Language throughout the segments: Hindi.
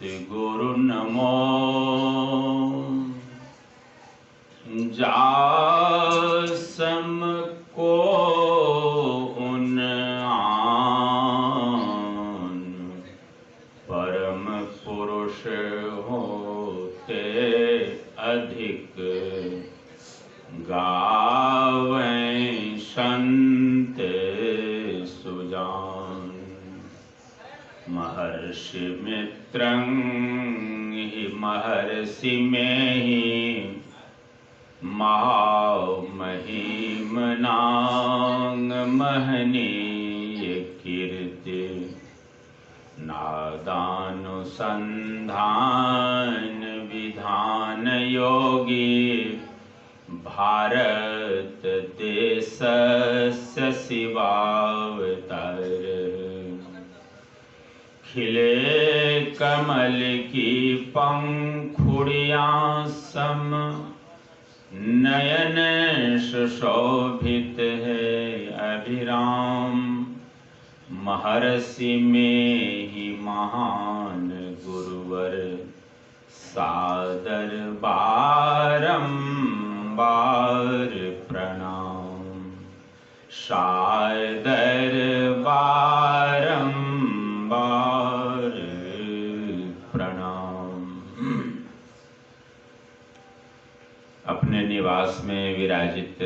सतगुरु नमो जासम को उन आन परम पुरुष होते अधिक गावें संत सुजान। महर्षि मित्रं हि महर्षि में ही महामहिमनांग महनीय कीर्ति नादानुसंधान विधान योगी भारत देशस्य शिवावतार। खिले कमल की पंखुड़ियां सम नयन सुशोभित है अभिराम। महर्षि में ही महान गुरुवर सादर बारंबार प्रणाम। सादर बारंबार प्रणाम। अपने निवास में विराजित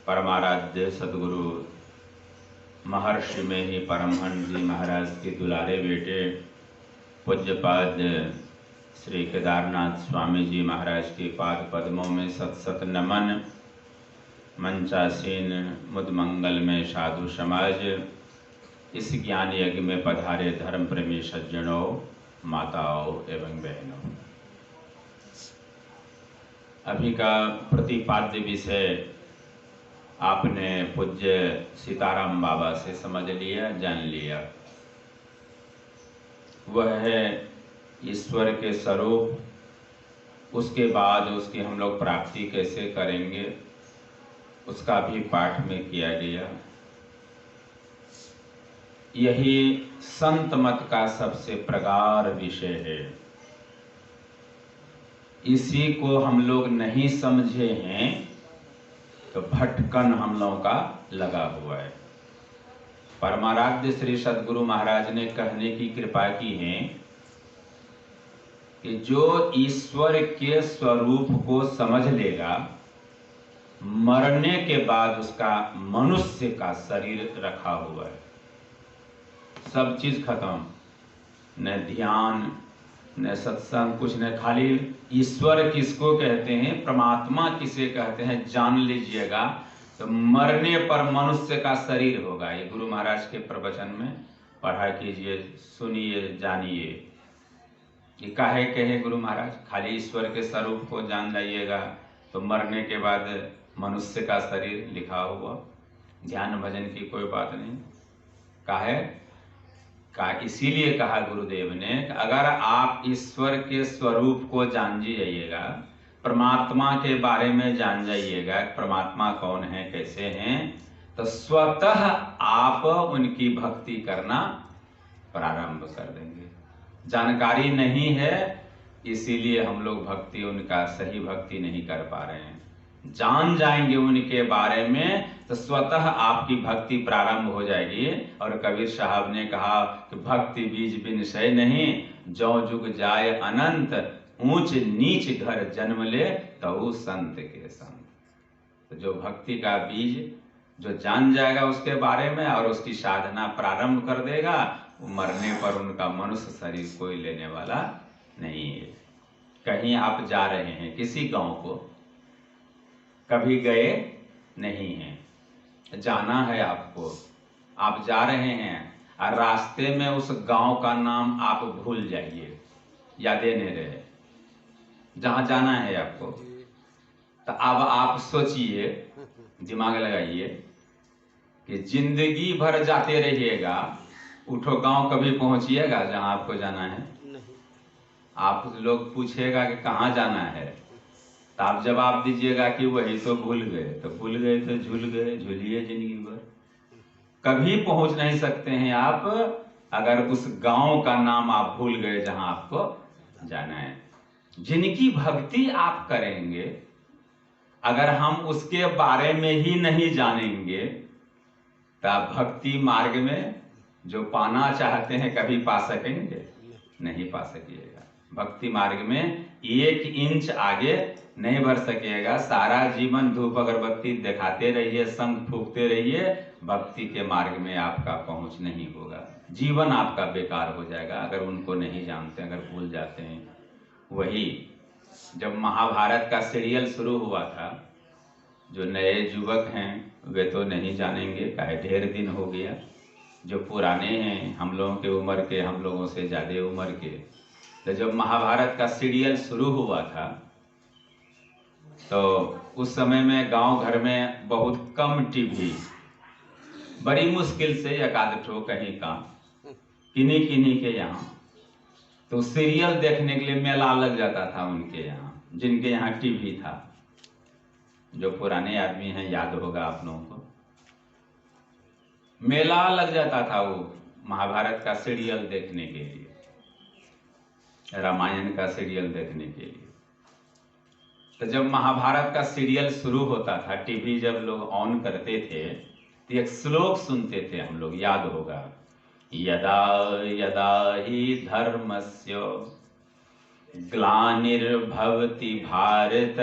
परमाराध्य सद्गुरु महर्षि में ही परमहंस जी महाराज के दुलारे बेटे पूज्यपाद श्री केदारनाथ स्वामी जी महाराज के पाद पद्मों में सत सत नमन। मंचासीन मुदमंगल में साधु समाज, इस ज्ञान यज्ञ में पधारे धर्म प्रेमी सज्जनों, माताओं एवं बहनों। अभी का प्रतिपाद्य विषय आपने पूज्य सीताराम बाबा से समझ लिया, जान लिया। वह है ईश्वर के स्वरूप। उसके बाद उसकी हम लोग प्राप्ति कैसे करेंगे उसका भी पाठ में किया गया। यही संत मत का सबसे प्रगाढ़ विषय है। इसी को हम लोग नहीं समझे हैं तो भटकन हम लोगों का लगा हुआ है। परमाराध्य श्री सद्गुरु महाराज ने कहने की कृपा की है कि जो ईश्वर के स्वरूप को समझ लेगा, मरने के बाद उसका मनुष्य का शरीर रखा हुआ है, सब चीज खत्म, न ध्यान न सत्संग, कुछ न। खाली ईश्वर किसको कहते हैं, परमात्मा किसे कहते हैं, जान लीजिएगा तो मरने पर मनुष्य का शरीर होगा। ये गुरु महाराज के प्रवचन में पढ़ा कीजिए, सुनिए, जानिए। ये काहे कहे गुरु महाराज, खाली ईश्वर के स्वरूप को जान जाइएगा तो मरने के बाद मनुष्य का शरीर लिखा हुआ, ध्यान भजन की कोई बात नहीं। काहे इसीलिए कहा गुरुदेव ने कि अगर आप ईश्वर के स्वरूप को जान जाइएगा, परमात्मा के बारे में जान जाइएगा, परमात्मा कौन है, कैसे हैं, तो स्वतः आप उनकी भक्ति करना प्रारंभ कर देंगे। जानकारी नहीं है इसीलिए हम लोग भक्ति उनका सही भक्ति नहीं कर पा रहे हैं। जान जाएंगे उनके बारे में तो स्वतः आपकी भक्ति प्रारंभ हो जाएगी। और कबीर साहब ने कहा कि भक्ति बीज बिन सै नहीं, जौ जुग जाए अनंत, ऊंच नीच घर जन्म ले तऊ संत के संत। तो जो भक्ति का बीज जो जान जाएगा उसके बारे में और उसकी साधना प्रारंभ कर देगा, मरने पर उनका मनुष्य शरीर कोई लेने वाला नहीं है। कहीं आप जा रहे हैं किसी गांव को, कभी गए नहीं हैं, जाना है आपको, आप जा रहे हैं और रास्ते में उस गांव का नाम आप भूल जाइए, यादें नहीं रहे जहां जाना है आपको, तो अब आप सोचिए, दिमाग लगाइए कि जिंदगी भर जाते रहिएगा, उठो गांव कभी पहुंचिएगा जहां आपको जाना है? आप लोग पूछेगा कि कहाँ जाना है, तो आप जवाब दीजिएगा कि वही तो भूल गए। तो भूल गए तो झूल गए, झूलिए जिंदगी भर, कभी पहुंच नहीं सकते हैं आप अगर उस गांव का नाम आप भूल गए जहां आपको जाना है। जिनकी भक्ति आप करेंगे, अगर हम उसके बारे में ही नहीं जानेंगे तो आप भक्ति मार्ग में जो पाना चाहते हैं कभी पा सकेंगे? नहीं पा सकिएगा। भक्ति मार्ग में 1 इंच आगे नहीं बढ़ सकिएगा। सारा जीवन धूप अगरबत्ती दिखाते रहिए, शंख फूंकते रहिए, भक्ति के मार्ग में आपका पहुंच नहीं होगा। जीवन आपका बेकार हो जाएगा अगर उनको नहीं जानते, अगर भूल जाते हैं। वही जब महाभारत का सीरियल शुरू हुआ था, जो नए युवक हैं वे तो नहीं जानेंगे, काहे ढेर दिन हो गया। जो पुराने हैं, हम लोगों के उम्र के, हम लोगों से ज़्यादा उम्र के, तो जब महाभारत का सीरियल शुरू हुआ था तो उस समय में गांव घर में बहुत कम टीवी, बड़ी मुश्किल से एक आध ठो कहीं का, किन्हीं किन्हीं के यहाँ, तो सीरियल देखने के लिए मेला लग जाता था उनके यहाँ, जिनके यहाँ टीवी था। जो पुराने आदमी हैं याद होगा आप लोगों को, मेला लग जाता था वो महाभारत का सीरियल देखने के लिए, रामायण का सीरियल देखने के लिए। तो जब महाभारत का सीरियल शुरू होता था, टीवी जब लोग ऑन करते थे तो एक श्लोक सुनते थे हम लोग, याद होगा, यदा यदा हि धर्मस्य ग्लानिर्भवति भारत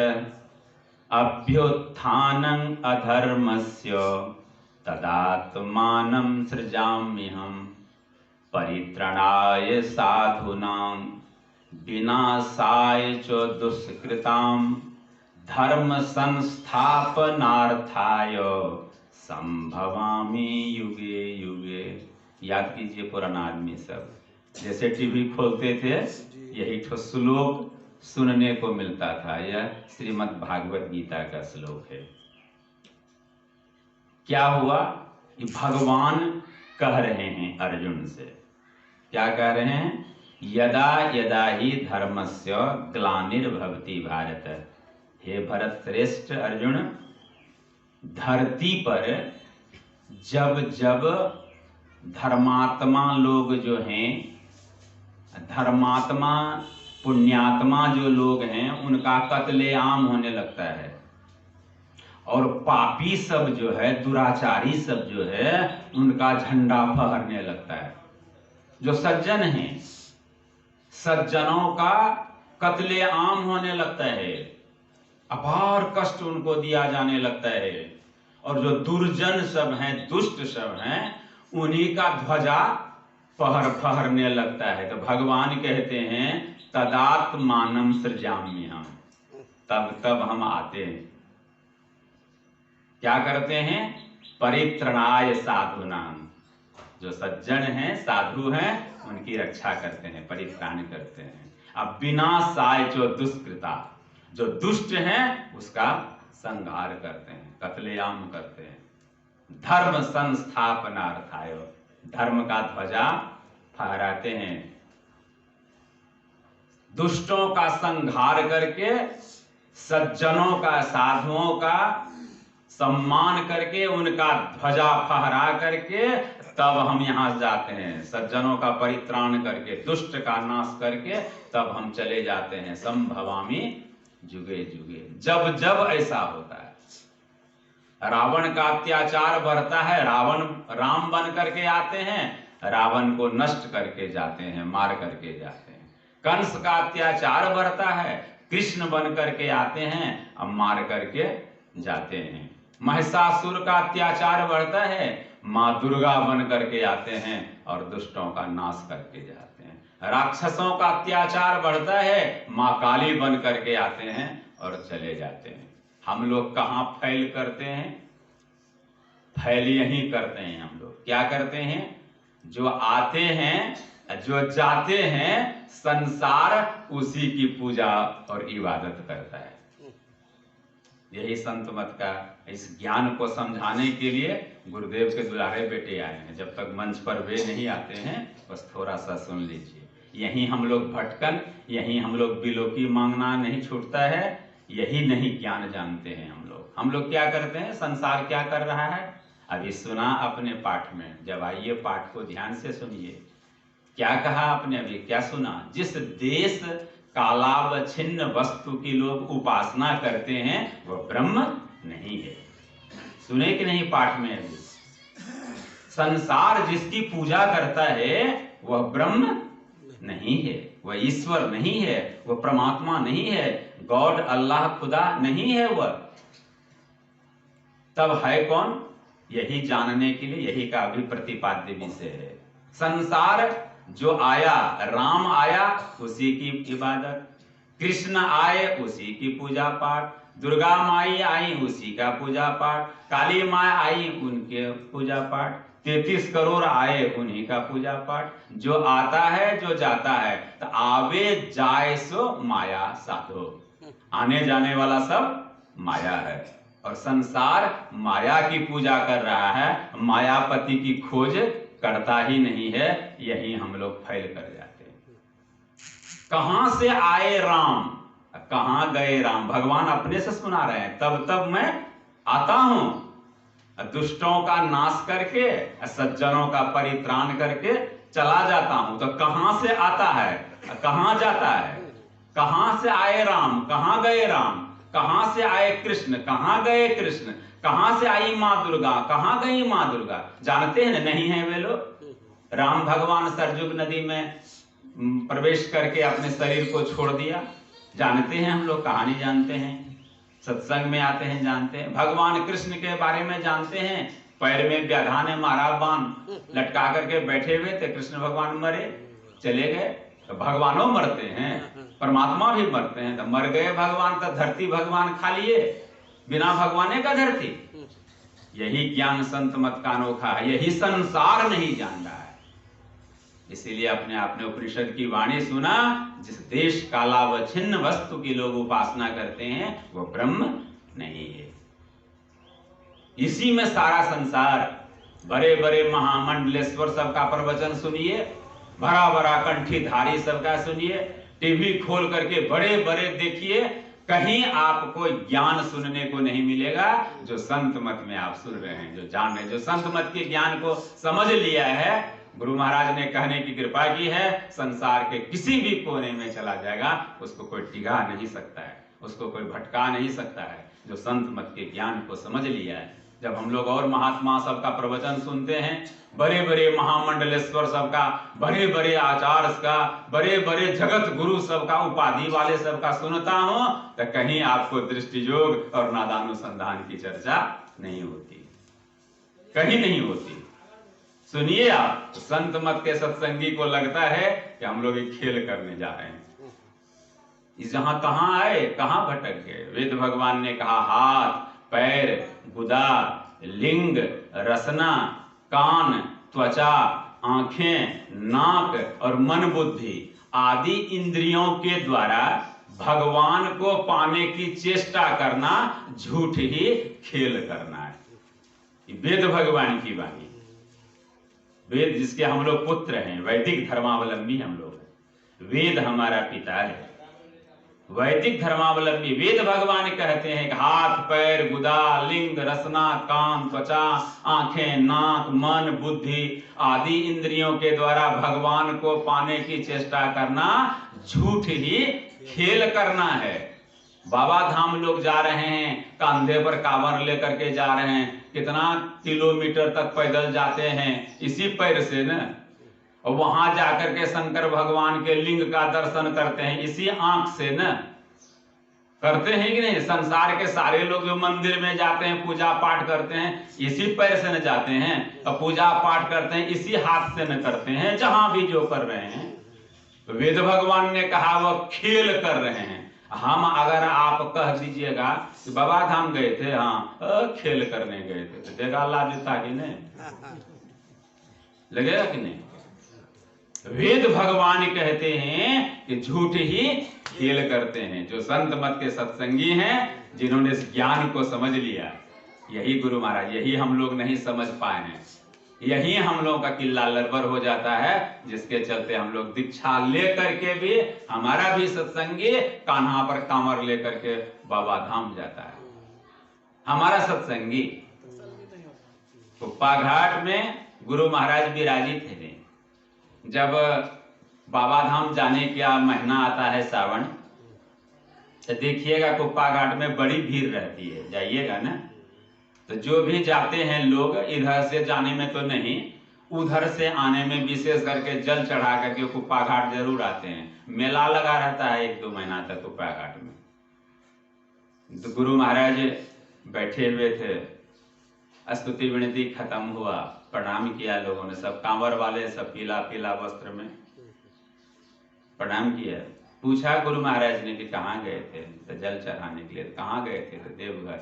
अभ्युत्थानं अधर्मस्य तदात्मानं सृजाम्यहम् परित्रणाय साधूनां विनाशाय च दुष्कृतां धर्म संस्थापनार्थाय संभवामि युगे युगे। याद कीजिए पुराना आदमी सब, जैसे टीवी खोलते थे यही ठो श्लोक सुनने को मिलता था। यह श्रीमद् भागवत गीता का श्लोक है। क्या हुआ कि भगवान कह रहे हैं अर्जुन से, क्या कह रहे हैं? यदा यदा ही धर्मस्य ग्लानिर्भवति भारत। हे भरत श्रेष्ठ अर्जुन, धरती पर जब जब धर्मात्मा लोग जो हैं, धर्मात्मा पुण्यात्मा जो लोग हैं, उनका कत्लेआम होने लगता है, और पापी सब जो है, दुराचारी सब जो है, उनका झंडा फहरने लगता है। जो सज्जन हैं, सज्जनों का कत्लेआम होने लगता है, अपार कष्ट उनको दिया जाने लगता है, और जो दुर्जन सब हैं, दुष्ट सब हैं, उन्हीं का ध्वजा फहरने लगता है। तो भगवान कहते हैं तदात्मानं सृजाम्यहम्, तब हम आते हैं, क्या करते हैं? परित्रणाय साधूनां, जो सज्जन हैं, साधु हैं, उनकी रक्षा करते हैं, परित्राण करते हैं। अब विनाशाय च दुष्कृता, जो दुष्ट हैं उसका संहार करते हैं, कत्लेआम करते हैं। धर्म संस्थापनार्थाय, धर्म का ध्वजा फहराते हैं, दुष्टों का संहार करके, सज्जनों का, साधुओं का सम्मान करके, उनका ध्वजा फहरा करके तब हम यहां जाते हैं। सज्जनों का परित्राण करके, दुष्ट का नाश करके तब हम चले जाते हैं। संभवामि जुगे जुगे, जब जब ऐसा होता है। रावण का अत्याचार बढ़ता है, रावण राम बन करके आते हैं, रावण को नष्ट करके जाते हैं, मार करके जाते हैं। कंस का अत्याचार बढ़ता है, कृष्ण बन करके आते हैं, अब मार करके जाते हैं। महिषासुर का अत्याचार बढ़ता है, माँ दुर्गा बन करके आते हैं और दुष्टों का नाश करके जाते हैं। राक्षसों का अत्याचार बढ़ता है, माँ काली बन करके आते हैं और चले जाते हैं। हम लोग कहाँ फैल करते हैं? फैल यहीं करते हैं हम लोग। क्या करते हैं? जो आते हैं, जो जाते हैं, संसार उसी की पूजा और इबादत करता है। यही संत मत का, इस ज्ञान को समझाने के लिए गुरुदेव के दुलारे बेटे आए हैं। जब तक मंच पर वे नहीं आते हैं, बस थोड़ा सा सुन लीजिए। यहीं हम लोग भटकन, यहीं हम लोग बिलोकी मांगना नहीं छूटता है, यही नहीं ज्ञान जानते हैं हम लोग क्या करते हैं? संसार क्या कर रहा है अभी सुना अपने पाठ में। जब आइए पाठ को ध्यान से सुनिए, क्या कहा आपने अभी, क्या सुना? जिस देश कालावच्छिन्न वस्तु की लोग उपासना करते हैं वह ब्रह्म नहीं है। सुने कि नहीं पाठ में? अभी संसार जिसकी पूजा करता है वह ब्रह्म नहीं है, वह ईश्वर नहीं है, वह परमात्मा नहीं है, गॉड अल्लाह खुदा नहीं है वह। तब है कौन? यही जानने के लिए यही का अभी प्रतिपाद्य विषय है। संसार जो आया, राम आया उसी की इबादत, कृष्ण आए उसी की पूजा पाठ, दुर्गा माई आई उसी का पूजा पाठ, काली माँ आई उनके पूजा पाठ, 33 करोड़ आए उन्हीं का पूजा पाठ। जो आता है जो जाता है, तो आवे जाए सो माया साधो, आने जाने वाला सब माया है। और संसार माया की पूजा कर रहा है, मायापति की खोज करता ही नहीं है। यही हम लोग फैल कर जाते हैं। कहां से आए राम, कहां गए राम? भगवान अपने से सुना रहे हैं, तब तब मैं आता हूं, दुष्टों का नाश करके सज्जनों का परित्राण करके चला जाता हूं। तो कहां से आता है, कहां जाता है? कहां से आए राम, कहां गए राम? कहां से आए कृष्ण, कहां गए कृष्ण? कहां से आई मां दुर्गा, कहां गई मां दुर्गा? जानते हैं नहीं है वे लोग? राम भगवान सरजुग नदी में प्रवेश करके अपने शरीर को छोड़ दिया, जानते हैं हम लोग? कहानी जानते हैं, सत्संग में आते हैं, जानते हैं। भगवान कृष्ण के बारे में जानते हैं, पैर में व्याधा ने मारा, बांध लटका करके बैठे हुए थे, कृष्ण भगवान मरे, चले गए। तो भगवानों मरते हैं, परमात्मा भी मरते हैं। तो मर गए भगवान, तो धरती भगवान खा लिए, बिना भगवाने का धरती। यही ज्ञान संत मत का अनोखा है, यही संसार नहीं जान रहा है। इसीलिए अपने आपने उपनिषद की वाणी सुना, जिस देश कालावच्छिन्न वस्तु की लोग उपासना करते हैं वो ब्रह्म नहीं है। इसी में सारा संसार, बड़े बड़े महामंडलेश्वर सबका प्रवचन सुनिए, भरा भरा कंठीधारी सबका सुनिए, टीवी खोल करके बड़े बड़े देखिए, कहीं आपको ज्ञान सुनने को नहीं मिलेगा जो संत मत में आप सुन रहे हैं, जो जान रहे हैं, जो संत मत के ज्ञान को समझ लिया है। गुरु महाराज ने कहने की कृपा की है, संसार के किसी भी कोने में चला जाएगा, उसको कोई टिगा नहीं सकता है, उसको कोई भटका नहीं सकता है, जो संत मत के ज्ञान को समझ लिया है। जब हम लोग और महात्मा सबका प्रवचन सुनते हैं, बड़े बड़े महामंडलेश्वर सबका, बड़े बड़े आचार्य का, बड़े बड़े जगत गुरु सबका, उपाधि वाले सबका सुनता हूं, तो कहीं आपको दृष्टि योग और नादानुसंधान की चर्चा नहीं होती, कहीं नहीं होती। सुनिए आप, संत मत के सत्संगी को लगता है कि हम लोग एक खेल करने जा रहे हैं। जहां कहां आए, कहां भटक गए। वेद भगवान ने कहा हाथ, पैर, गुदा, लिंग, रसना, कान, त्वचा, आंखें, नाक और मन बुद्धि आदि इंद्रियों के द्वारा भगवान को पाने की चेष्टा करना झूठ ही खेल करना है। वेद भगवान की वाणी, वेद जिसके हम लोग पुत्र हैं, वैदिक धर्मावलंबी हम लोग हैं, वेद हमारा पिता है, वैदिक धर्मावलंबी। वेद भगवान कहते हैं कि हाथ, पैर, गुदा, लिंग, रसना, कान, त्वचा, आंखें, नाक, मन, बुद्धि आदि इंद्रियों के द्वारा भगवान को पाने की चेष्टा करना झूठ ही खेल करना है। बाबा धाम लोग जा रहे हैं, कंधे पर कांवर लेकर के जा रहे हैं, कितना किलोमीटर तक पैदल जाते हैं इसी पैर से न, और वहां जाकर के शंकर भगवान के लिंग का दर्शन करते हैं इसी आंख से न, करते हैं कि नहीं? संसार के सारे लोग जो मंदिर में जाते हैं, पूजा पाठ करते हैं, इसी पैर से न जाते हैं, और पूजा पाठ करते हैं इसी हाथ से न करते हैं, जहां भी जो कर रहे हैं। वेद भगवान ने कहा वह खेल कर रहे हैं। हम अगर आप कह दीजिएगा कि बाबा धाम गए थे, हाँ खेल करने गए थे, तो देगा अल्लाह देता कि नहीं? लगेगा कि नहीं? वेद भगवान कहते हैं कि झूठ ही खेल करते हैं। जो संत मत के सत्संगी हैं, जिन्होंने इस ज्ञान को समझ लिया, यही गुरु महाराज, यही हम लोग नहीं समझ पाए हैं, यही हम लोगों का किल्ला लरबर हो जाता है, जिसके चलते हम लोग दीक्षा लेकर के भी, हमारा भी सत्संगी कान्हा पर कांवर लेकर के बाबा धाम जाता है। हमारा सत्संगी कुप्पा घाट में गुरु महाराज विराजित थे, जब बाबा धाम जाने का महीना आता है सावन, तो देखिएगा कुप्पा घाट में बड़ी भीड़ रहती है, जाइएगा ना। तो जो भी जाते हैं लोग, इधर से जाने में तो नहीं, उधर से आने में विशेष करके जल चढ़ा करके कुप्पा घाट जरूर आते हैं। मेला लगा रहता है 1-2 महीना तक कुप्पा घाट में। तो गुरु महाराज बैठे हुए थे, स्तुति विनती खत्म हुआ, प्रणाम किया लोगों ने, सब कांवर वाले सब पीला पीला वस्त्र में प्रणाम किया। पूछा गुरु महाराज ने कि कहाँ गए थे? तो जल चढ़ाने के लिए। कहाँ गए थे? तो देवघर।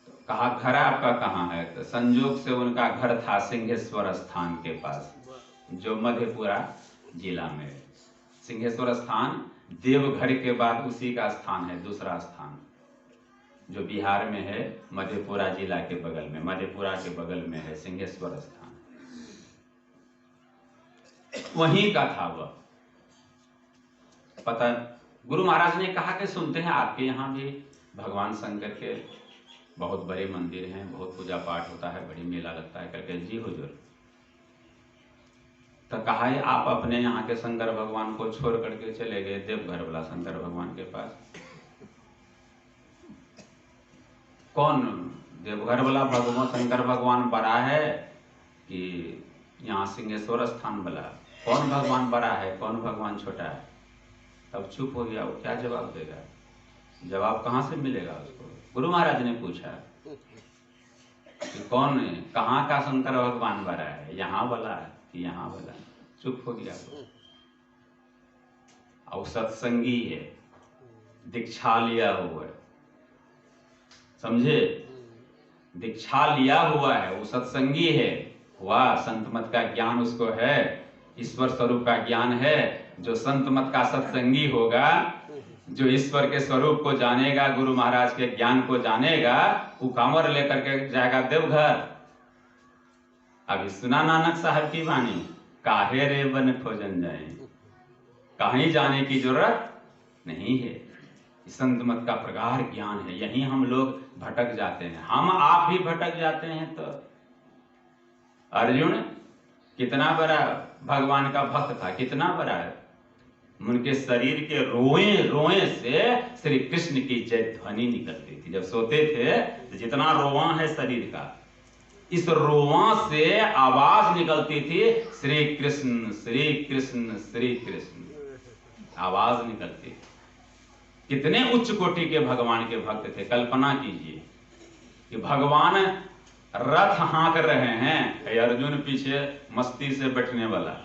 तो कहा घर आपका कहाँ है? तो संजोग से उनका घर था सिंहेश्वर स्थान के पास, जो मधेपुरा जिला में है। सिंहेश्वर स्थान देवघर के बाद उसी का स्थान है, दूसरा स्थान जो बिहार में है, मधेपुरा जिला के बगल में, मधेपुरा के बगल में है सिंहेश्वर स्थान, वहीं का था वह। पता गुरु महाराज ने कहा कि सुनते हैं आपके यहाँ भी भगवान शंकर के बहुत बड़े मंदिर हैं, बहुत पूजा पाठ होता है, बड़ी मेला लगता है करके। जी हुजूर। तो कहा है आप अपने यहाँ के शंकर भगवान को छोड़ करके चले गए देवघर वाला शंकर भगवान के पास। कौन देवघर वाला भगवान शंकर भगवान बड़ा है कि यहाँ सिंहेश्वर स्थान वाला? कौन भगवान बड़ा है, कौन भगवान छोटा है? तब चुप हो गया। वो क्या जवाब देगा? जवाब कहाँ से मिलेगा उसको? गुरु महाराज ने पूछा कि कौन है, कहाँ का शंकर भगवान बड़ा है, यहाँ वाला है कि यहाँ वाला? चुप हो गया वो। और सत्संगी है, दीक्षा लिया हुआ है, समझे? दीक्षा लिया हुआ है, वो सत्संगी है। वाह, संत मत का ज्ञान उसको है, ईश्वर स्वरूप का ज्ञान है। जो संत मत का सत्संगी होगा, जो ईश्वर के स्वरूप को जानेगा, गुरु महाराज के ज्ञान को जानेगा, वो कांवर लेकर के जाएगा देवघर। अभी सुना नानक साहब की वाणी, काहे रे बन खोजन जाए, कहीं जाने की जरूरत नहीं है। संत मत का प्रगाढ़ ज्ञान है, यहीं हम लोग भटक जाते हैं। हम आप भी भटक जाते हैं। तो अर्जुन कितना बड़ा भगवान का भक्त था, कितना बड़ा है। उनके शरीर के रोए रोए से श्री कृष्ण की जय ध्वनि निकलती थी। जब सोते थे तो जितना रोआ है शरीर का, इस रोआ से आवाज निकलती थी, श्री कृष्ण श्री कृष्ण श्री कृष्ण, आवाज निकलती थी। कितने उच्च कोटि के भगवान के भक्त थे। कल्पना कीजिए कि भगवान रथ हाँक रहे हैं, अर्जुन पीछे मस्ती से बैठने वाला,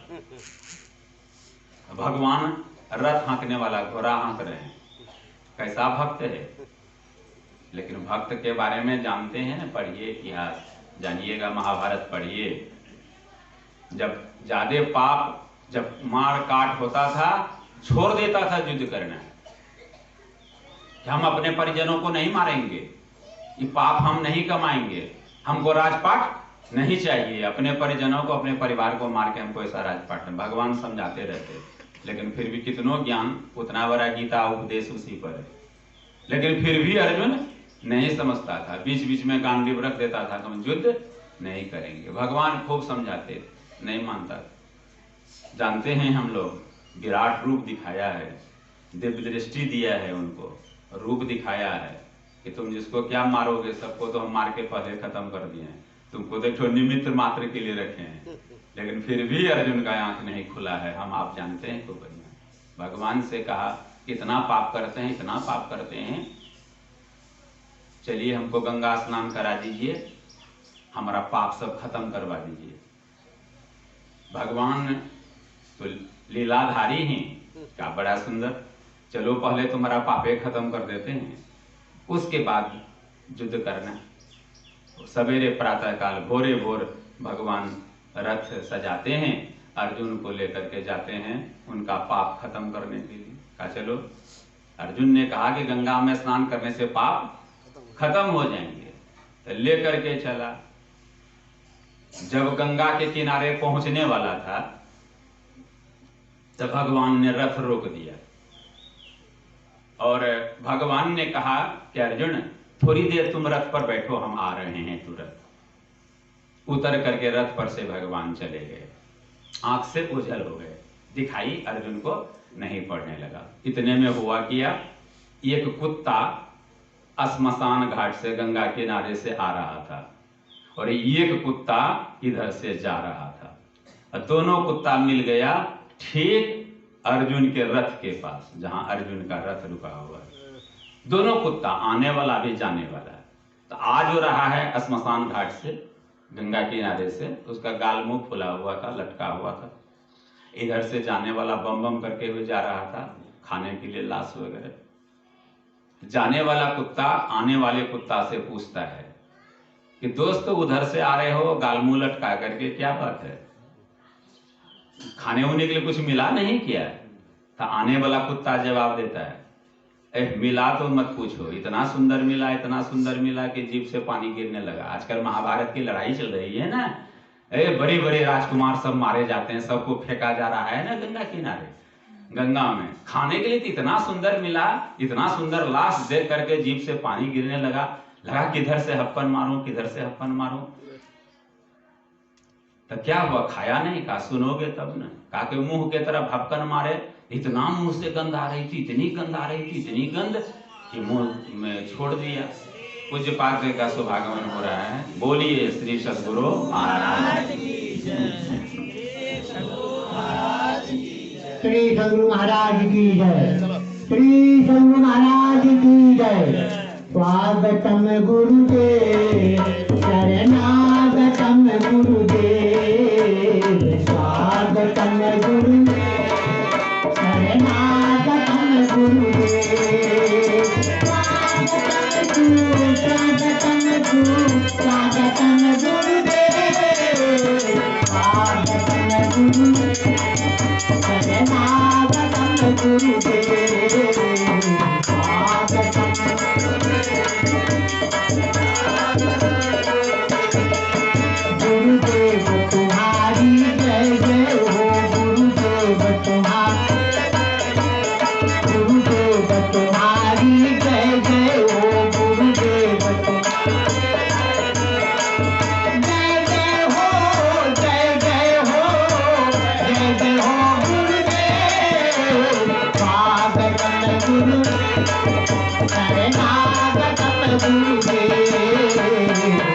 भगवान रथ हाँकने वाला, घोड़ा हाँक रहे हैं। कैसा भक्त है। लेकिन भक्त के बारे में जानते हैं ना, पढ़िए इतिहास, जानिएगा, महाभारत पढ़िए। जब ज्यादा पाप, जब मार काट होता था, छोड़ देता था युद्ध करना। हम अपने परिजनों को नहीं मारेंगे, ये पाप हम नहीं कमाएंगे, हमको राजपाट नहीं चाहिए, अपने परिजनों को, अपने परिवार को मार के हमको ऐसा राजपाट नहीं। भगवान समझाते रहते, लेकिन फिर भी कितनों ज्ञान, उतना बड़ा गीता उपदेश उसी पर है। लेकिन फिर भी अर्जुन नहीं समझता था, बीच बीच में गांडीव रख देता था कि हम युद्ध नहीं करेंगे। भगवान खूब समझाते, नहीं मानता। जानते हैं हम लोग, विराट रूप दिखाया है, दिव्य दृष्टि दिया है, उनको रूप दिखाया है कि तुम जिसको क्या मारोगे, सबको तो हम मार के पहले खत्म कर दिए हैं, तुमको तो एक निमित्त मात्र के लिए रखे हैं। लेकिन फिर भी अर्जुन का आंख नहीं खुला है। हम आप जानते हैं खूब बढ़िया। भगवान से कहा कितना पाप करते हैं, इतना पाप करते हैं, चलिए हमको गंगा स्नान करा दीजिए, हमारा पाप सब खत्म करवा दीजिए। भगवान तो लीलाधारी हैं, क्या बड़ा सुंदर। चलो पहले तुम्हारा पापे खत्म कर देते हैं, उसके बाद युद्ध करना। सवेरे प्रातः काल भोरे भोर भगवान रथ सजाते हैं, अर्जुन को लेकर के जाते हैं उनका पाप खत्म करने के लिए। कहा चलो, अर्जुन ने कहा कि गंगा में स्नान करने से पाप खत्म हो जाएंगे, तो लेकर के चला। जब गंगा के किनारे पहुंचने वाला था, तब भगवान ने रथ रोक दिया और भगवान ने कहा कि अर्जुन थोड़ी देर तुम रथ पर बैठो, हम आ रहे हैं तुरंत। उतर करके रथ पर से भगवान चले गए। आंख से ओझल हो गए, दिखाई अर्जुन को नहीं पड़ने लगा। इतने में हुआ किया, एक कुत्ता श्मशान घाट से गंगा किनारे से आ रहा था और एक कुत्ता इधर से जा रहा था, और दोनों कुत्ता मिल गया ठीक अर्जुन के रथ के पास, जहां अर्जुन का रथ रुका हुआ है। दोनों कुत्ता, आने वाला भी जाने वाला है। तो आ जो रहा है श्मशान घाट से, गंगा किनारे से, उसका गाल मुंह फुला हुआ था, लटका हुआ था। इधर से जाने वाला बम बम करके हुए जा रहा था, खाने के लिए लाश वगैरह। जाने वाला कुत्ता आने वाले कुत्ता से पूछता है कि दोस्त उधर से आ रहे हो गाल मुंह लटका करके, क्या बात है, खाने होने के लिए कुछ मिला नहीं किया? तो आने वाला कुत्ता जवाब देता है, मिला तो मत पूछो, इतना सुंदर मिला, इतना सुंदर मिला कि जीभ से पानी गिरने लगा। आजकल महाभारत की लड़ाई चल रही है ना, बड़े बड़े राजकुमार सब मारे जाते हैं, सबको फेंका जा रहा है ना गंगा किनारे, गंगा में। खाने के लिए तो इतना सुंदर मिला, इतना सुंदर लाश देख करके जीभ से पानी गिरने लगा, किधर से हप्पन मारूं, किधर से हप्पन मारूं। तो क्या हुआ, खाया नहीं? कहा सुनोगे तब ना। कहा कि मुंह के तरफ हप्पन मारे, इतना मुंह से गंध आ रही थी, इतनी गंध आ रही थी, इतनी गंध कि मुंह में छोड़ दिया। पूज्य पाद का सौभागमन हो रहा है। बोलिए श्री सद्गुरु महाराज की जय, श्री सद्गुरु महाराज की जय, श्री सद्गुरु महाराज की जय। स्वागतम गुरुदेव, शरणागतम गुरुदेव, स्वागतम गुरुदेव, शरणागतम गुरुदेव, स्वागतम गुरुदेव, स्वागतम गुरुदेव, शरणागतम गुरुदेव, स्वागतम गुरुदेव तुम्हारी जय जय हो, गुरुदेव तुम्हारी, गुरुदेव तुम्हारी जय जय हो, गुरुदेव जय जय हो, जय जय हो, जय जय हो गुरुदेव, स्वागतम गुरु, शरणागतम गुरुदेव,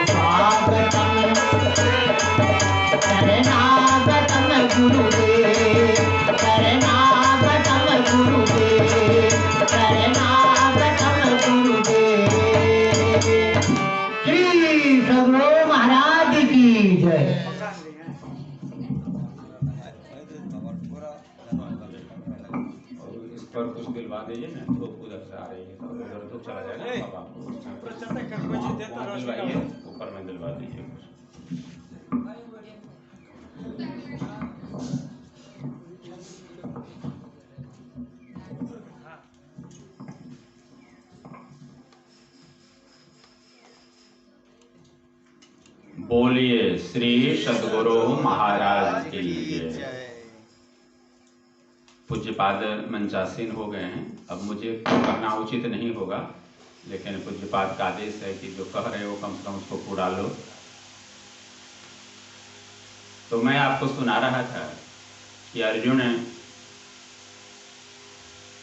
स्वागतम शरणागतम गुरुदेव, शरणागतम गुरुदेव, शरणागतम गुरुदेव। श्री सद्गुरु महाराज की जय। इस पर कुछ दिलवा दीजिए ना, तो उधर से आ रही है तो उधर तो चला जाएगा बाबा, दिलवाइए, ऊपर में दिलवा दीजिए कुछ। बोलिए श्री सद्गुरु महाराज की जय। पूज्यपाद मंचासीन हो गए हैं, अब मुझे कहना उचित नहीं होगा, लेकिन पूज्यपाद का आदेश है कि जो कह रहे हो कम से कम उसको पूरा लो। तो मैं आपको सुना रहा था कि अर्जुन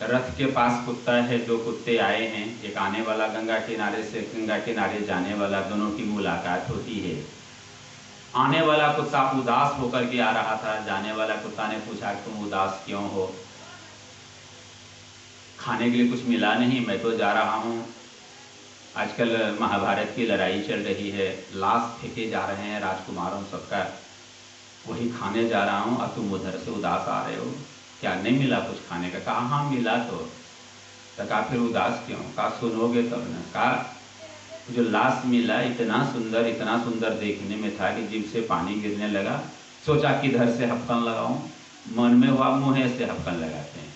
रथ के पास कुत्ता है, दो कुत्ते आए हैं, एक आने वाला गंगा किनारे से गंगा किनारे जाने वाला, दोनों की मुलाकात होती है। आने वाला कुत्ता उदास होकर के आ रहा था, जाने वाला कुत्ता ने पूछा तुम उदास क्यों हो? खाने के लिए कुछ मिला नहीं, मैं तो जा रहा हूँ, आजकल महाभारत की लड़ाई चल रही है, लाश फेंके जा रहे हैं राजकुमारों सबका, वही खाने जा रहा हूँ और तुम उधर से उदास आ रहे हो, क्या नहीं मिला कुछ खाने का? कहा हाँ मिला तो कहा फिर उदास क्यों? कहा सुनोगे तब न। कहा जो लाश मिला इतना सुंदर देखने में था कि जीभ से पानी गिरने लगा, सोचा किधर से हप्पन लगाऊं, मन में हुआ मुँह से हप्पन लगाते हैं,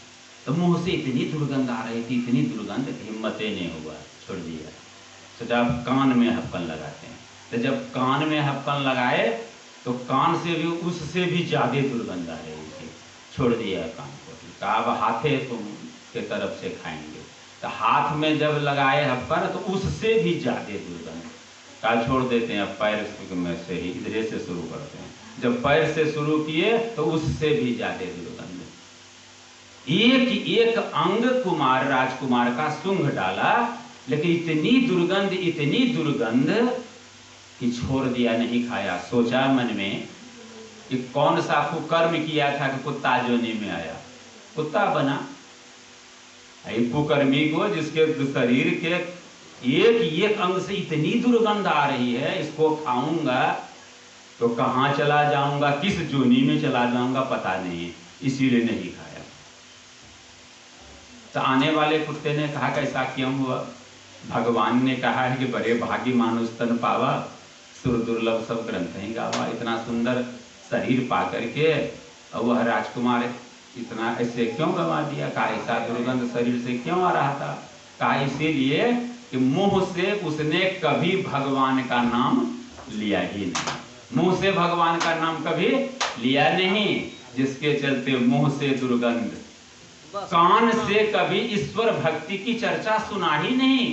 तो मुंह से इतनी दुर्गंध आ रही थी, इतनी दुर्गंध, हिम्मत ही नहीं हुआ, छोड़ दिया। सोचा अब कान में हप्पन लगाते हैं, तो जब कान में हप्पन लगाए तो कान से भी उससे भी ज्यादा दुर्गंध आ रही थी, छोड़ दिया कान को। कहा अब हाथे तुम के तरफ से खाएंगे, तो हाथ में जब लगाए हप्पन तो उससे भी ज्यादा दुर्गंध, कहा छोड़ देते हैं, अब पैर में से ही इधरे से शुरू करते हैं, जब पैर से शुरू किए तो उससे भी ज्यादा दुर्गंध। एक एक अंग कुमार राजकुमार का सूंघ डाला, लेकिन इतनी दुर्गंध कि छोड़ दिया, नहीं खाया। सोचा मन में कि कौन सा कुकर्म किया था कि कुत्ता जोनी में आया, कुत्ता बना। कुकर्मी को जिसके शरीर के एक एक अंग से इतनी दुर्गंध आ रही है, इसको खाऊंगा तो कहां चला जाऊंगा, किस जोनी में चला जाऊंगा पता नहीं, इसीलिए नहीं खाया। तो आने वाले कुत्ते ने कहा कैसा क्यों हुआ? भगवान ने कहा है कि बड़े भागी मानुष तन पावा, सुर दुर्लभ सब ग्रंथ ही गावा। इतना सुंदर शरीर पा करके और वह राजकुमार इतना ऐसे क्यों गवा दिया? कहा ऐसा दुर्गंध शरीर से क्यों आ रहा था? कहा इसीलिए कि मुंह से उसने कभी भगवान का नाम लिया ही नहीं, मुंह से भगवान का नाम कभी लिया नहीं, जिसके चलते मुंह से दुर्गंध। कान से कभी ईश्वर भक्ति की चर्चा सुना ही नहीं,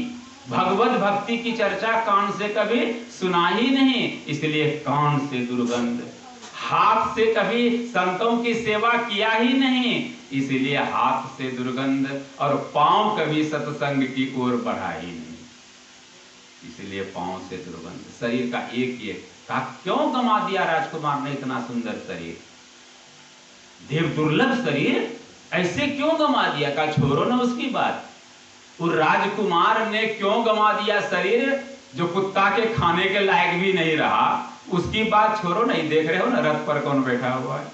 भगवत भक्ति की चर्चा कान से कभी सुना ही नहीं, इसलिए कान से दुर्गंध। हाथ से कभी संतों की सेवा किया ही नहीं, इसलिए हाथ से दुर्गंध। और पांव कभी सत्संग की ओर बढ़ा ही नहीं, इसलिए पांव से दुर्गंध। शरीर का एक एक का क्यों गंवा दिया राजकुमार ने इतना सुंदर शरीर, देव दुर्लभ शरीर ऐसे क्यों गंवा दिया? का छोड़ो ना उसकी बात, उस राजकुमार ने क्यों गंवा दिया शरीर जो कुत्ता के खाने के लायक भी नहीं रहा, उसकी बात छोड़ो। नहीं देख रहे हो ना रथ पर कौन बैठा हुआ है?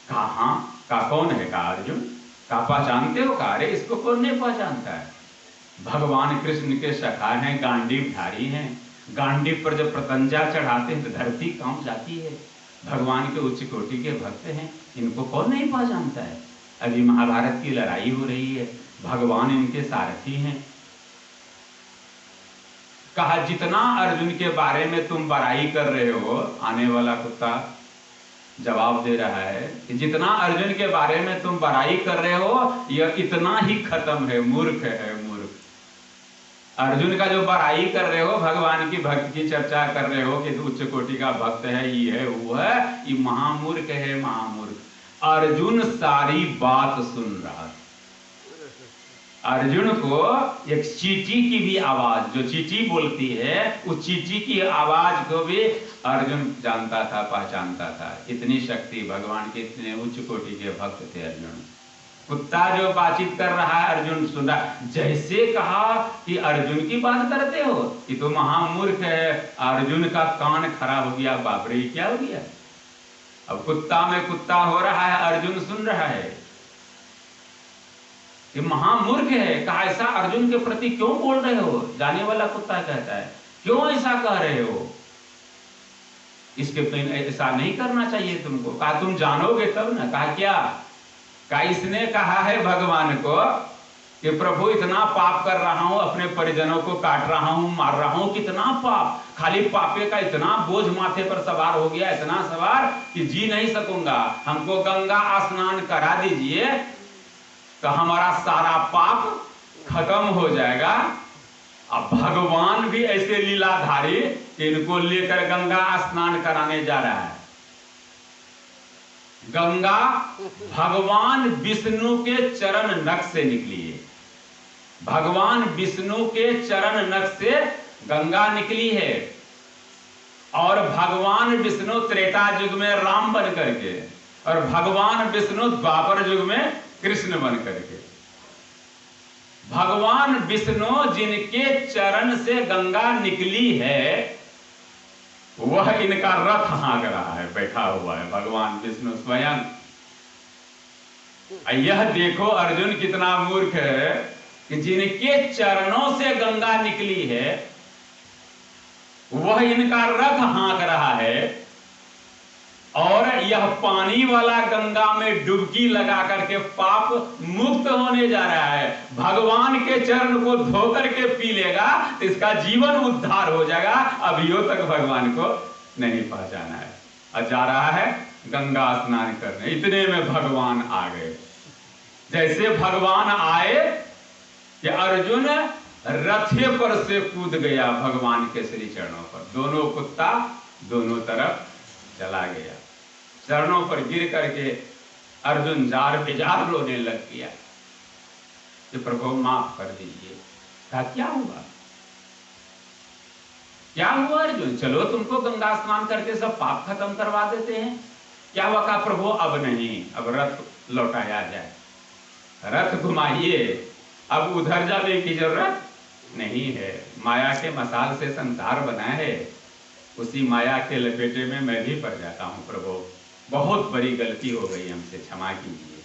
कहा का कौन है? का अर्जुन का पहचानते हो? का अरे इसको कौन नहीं पहचानता है? भगवान कृष्ण के सखा हैं, गांडीव धारी हैं। गांडीव पर जब प्रतंजा चढ़ाते हैं तो धरती कांप जाती है। भगवान के उच्च कोटि के भक्त हैं, इनको कौन नहीं पहचानता है? अभी महाभारत की लड़ाई हो रही है, भगवान इनके सारथी हैं। कहा जितना अर्जुन के बारे में तुम बड़ाई कर रहे हो, आने वाला कुत्ता जवाब दे रहा है कि जितना अर्जुन के बारे में तुम बड़ाई कर रहे हो, यह इतना ही खत्म है, मूर्ख है मूर्ख। अर्जुन का जो बड़ाई कर रहे हो, भगवान की भक्ति की चर्चा कर रहे हो कि उच्च कोटि का भक्त है, ये है वो है, ये महामूर्ख है महामूर्ख। अर्जुन सारी बात सुन रहा था। अर्जुन को एक चींटी की भी आवाज, जो चींटी बोलती है, उस चींटी की आवाज को भी अर्जुन जानता था, पहचानता था। इतनी शक्ति भगवान के, इतने उच्च कोटि के भक्त थे अर्जुन। कुत्ता जो बातचीत कर रहा है अर्जुन सुना, जैसे कहा कि अर्जुन की बात करते हो, ये तो महामूर्ख है। अर्जुन का कान खड़ा हो गया, बाप रे क्या हो गया? अब कुत्ता में कुत्ता हो रहा है, अर्जुन सुन रहा है, ये महामूर्ख है। कहा ऐसा अर्जुन के प्रति क्यों बोल रहे हो? जाने वाला कुत्ता कहता है क्यों ऐसा कह रहे हो? इसके तो ऐसा नहीं करना चाहिए तुमको। कहा तुम जानोगे तब ना। कहा क्या? कहा इसने कहा है भगवान को कि प्रभु इतना पाप कर रहा हूं, अपने परिजनों को काट रहा हूं, मार रहा हूं, कितना पाप, खाली पापे का इतना बोझ माथे पर सवार हो गया, इतना सवार कि जी नहीं सकूंगा। हमको गंगा स्नान करा दीजिए तो हमारा सारा पाप खत्म हो जाएगा। अब भगवान भी ऐसे लीलाधारी कि इनको लेकर गंगा स्नान कराने जा रहा है। गंगा भगवान विष्णु के चरण नख से निकली है, भगवान विष्णु के चरण नख से गंगा निकली है। और भगवान विष्णु त्रेता युग में राम बन करके, और भगवान विष्णु द्वापर युग में कृष्ण बन करके। भगवान विष्णु जिनके चरण से गंगा निकली है, वह इनका रथ हाँक रहा है, बैठा हुआ है भगवान विष्णु स्वयं। यह देखो अर्जुन कितना मूर्ख है कि जिनके चरणों से गंगा निकली है, वह इनका रथ हाँक रहा है। और यह पानी वाला गंगा में डुबकी लगा करके पाप मुक्त होने जा रहा है। भगवान के चरण को धो करके पी लेगा तो इसका जीवन उद्धार हो जाएगा। अभियो तक भगवान को नहीं पहचाना है और जा रहा है गंगा स्नान करने। इतने में भगवान आ गए। जैसे भगवान आए कि अर्जुन रथे पर से कूद गया भगवान के श्री चरणों पर। दोनों कुत्ता दोनों तरफ चला गया। चरणों पर गिर करके अर्जुन जार बेजार रोने लग गया कि प्रभु माफ कर दीजिए। कहा क्या हुआ, क्या हुआ अर्जुन? चलो तुमको गंगा स्नान करके सब पाप खत्म करवा देते हैं। क्या हुआ? कहा प्रभु अब नहीं, अब रथ लौटाया जाए, रथ घुमाइए, अब उधर जाने की जरूरत नहीं है। माया के मसाल से संसार बना है, उसी माया के लपेटे में मैं भी पड़ जाता हूं प्रभु, बहुत बड़ी गलती हो गई, हमसे क्षमा कीजिए।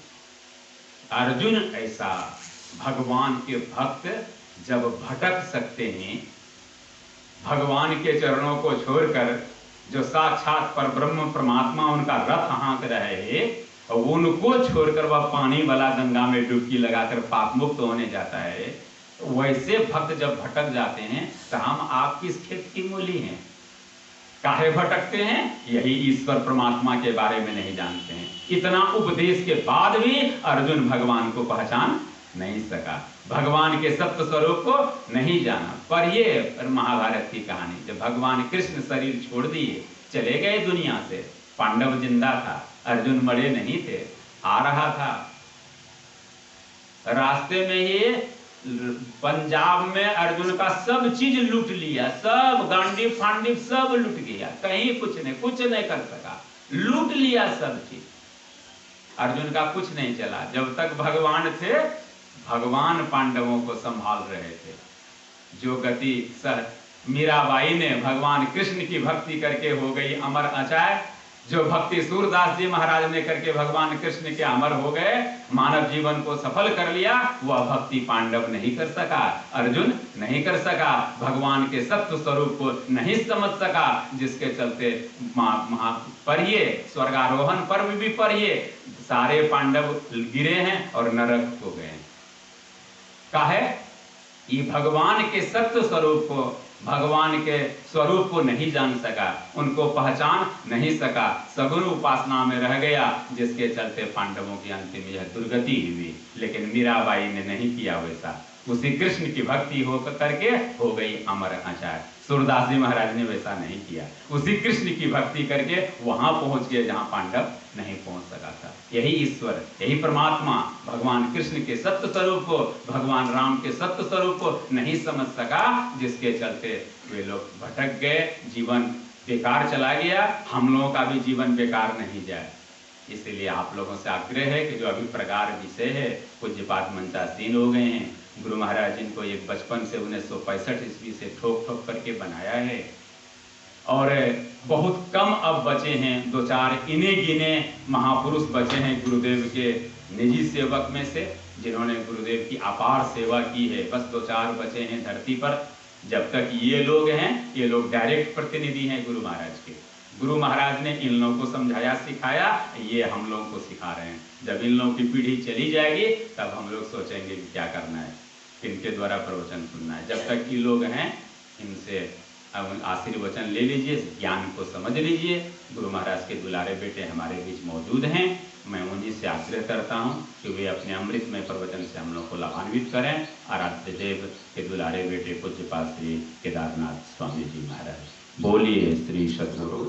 अर्जुन ऐसा भगवान के भक्त जब भटक सकते हैं, भगवान के चरणों को छोड़कर जो साक्षात पर ब्रह्म परमात्मा उनका रथ हाँक रहे हैं, और उनको छोड़कर वह पानी वाला गंगा में डुबकी लगाकर पाप मुक्त होने जाता है, वैसे भक्त जब भटक जाते हैं तो हम आप किस खेत की मूली हैं? काहे भटकते हैं? यही ईश्वर परमात्मा के बारे में नहीं जानते हैं। इतना उपदेश के बाद भी अर्जुन भगवान को पहचान नहीं सका, भगवान के सत्य स्वरूप को नहीं जाना। पर ये महाभारत की कहानी, जब भगवान कृष्ण शरीर छोड़ दिए, चले गए दुनिया से, पांडव जिंदा था, अर्जुन मरे नहीं थे, आ रहा था, रास्ते में ही पंजाब में अर्जुन का सब चीज लूट लिया, सब गांडी फांडी सब लूट गया, कहीं कुछ नहीं कर सका, लूट लिया सब चीज, अर्जुन का कुछ नहीं चला। जब तक भगवान थे, भगवान पांडवों को संभाल रहे थे। जो गति मीराबाई ने भगवान कृष्ण की भक्ति करके हो गई अमर अचाय, जो भक्ति सूरदास जी महाराज ने करके भगवान कृष्ण के अमर हो गए, मानव जीवन को सफल कर लिया, वह भक्ति पांडव नहीं कर सका, अर्जुन नहीं कर सका, भगवान के सत्य स्वरूप को नहीं समझ सका, जिसके चलते पढ़िए स्वर्गारोहण पर्व भी पढ़िए, सारे पांडव गिरे हैं और नरक हो गए। काहे? ये भगवान के सत्य स्वरूप को, भगवान के स्वरूप को नहीं जान सका, उनको पहचान नहीं सका, सगुण उपासना में रह गया, जिसके चलते पांडवों की अंतिम यह दुर्गति हुई। लेकिन मीराबाई ने नहीं किया वैसा, उसी कृष्ण की भक्ति हो करके हो गई अमर अचार। सूरदास जी महाराज ने वैसा नहीं किया, उसी कृष्ण की भक्ति करके वहां पहुंच गए जहां पांडव नहीं पहुंच सका था। यही ईश्वर, यही परमात्मा भगवान कृष्ण के सत्य स्वरूप को, भगवान राम के सत्य स्वरूप को नहीं समझ सका, जिसके चलते वे लोग भटक गए, जीवन बेकार चला गया। हम लोगों का भी जीवन बेकार नहीं जाए, इसीलिए आप लोगों से आग्रह है कि जो अभी प्रगाढ़ विषय है, पूज्यपाद मंचासीन हो गए हैं, गुरु महाराज जिनको एक बचपन से 1965 ईस्वी से ठोक ठोक करके बनाया है, और बहुत कम अब बचे हैं, 2-4 इन्हें गिने महापुरुष बचे हैं गुरुदेव के निजी सेवक में से, जिन्होंने गुरुदेव की अपार सेवा की है। बस 2-4 बचे हैं धरती पर। जब तक ये लोग हैं, ये लोग डायरेक्ट प्रतिनिधि हैं गुरु महाराज के। गुरु महाराज ने इन लोगों को समझाया सिखाया, ये हम लोगों को सिखा रहे हैं। जब इन लोगों की पीढ़ी चली जाएगी, तब हम लोग सोचेंगे कि क्या करना है, किनके द्वारा प्रवचन सुनना है। जब तक ये लोग हैं, इनसे आशीर्वचन ले लीजिए, ज्ञान को समझ लीजिए। गुरु महाराज के दुलारे बेटे हमारे बीच मौजूद हैं, मैं उन्हीं से आग्रह करता हूं कि वे अपने अमृतमय प्रवचन से हम लोग को लाभान्वित करें। आराध्य देव के दुलारे बेटे पूज्यपाद श्री केदारनाथ स्वामी जी महाराज, बोलिए श्री सद्गुरु।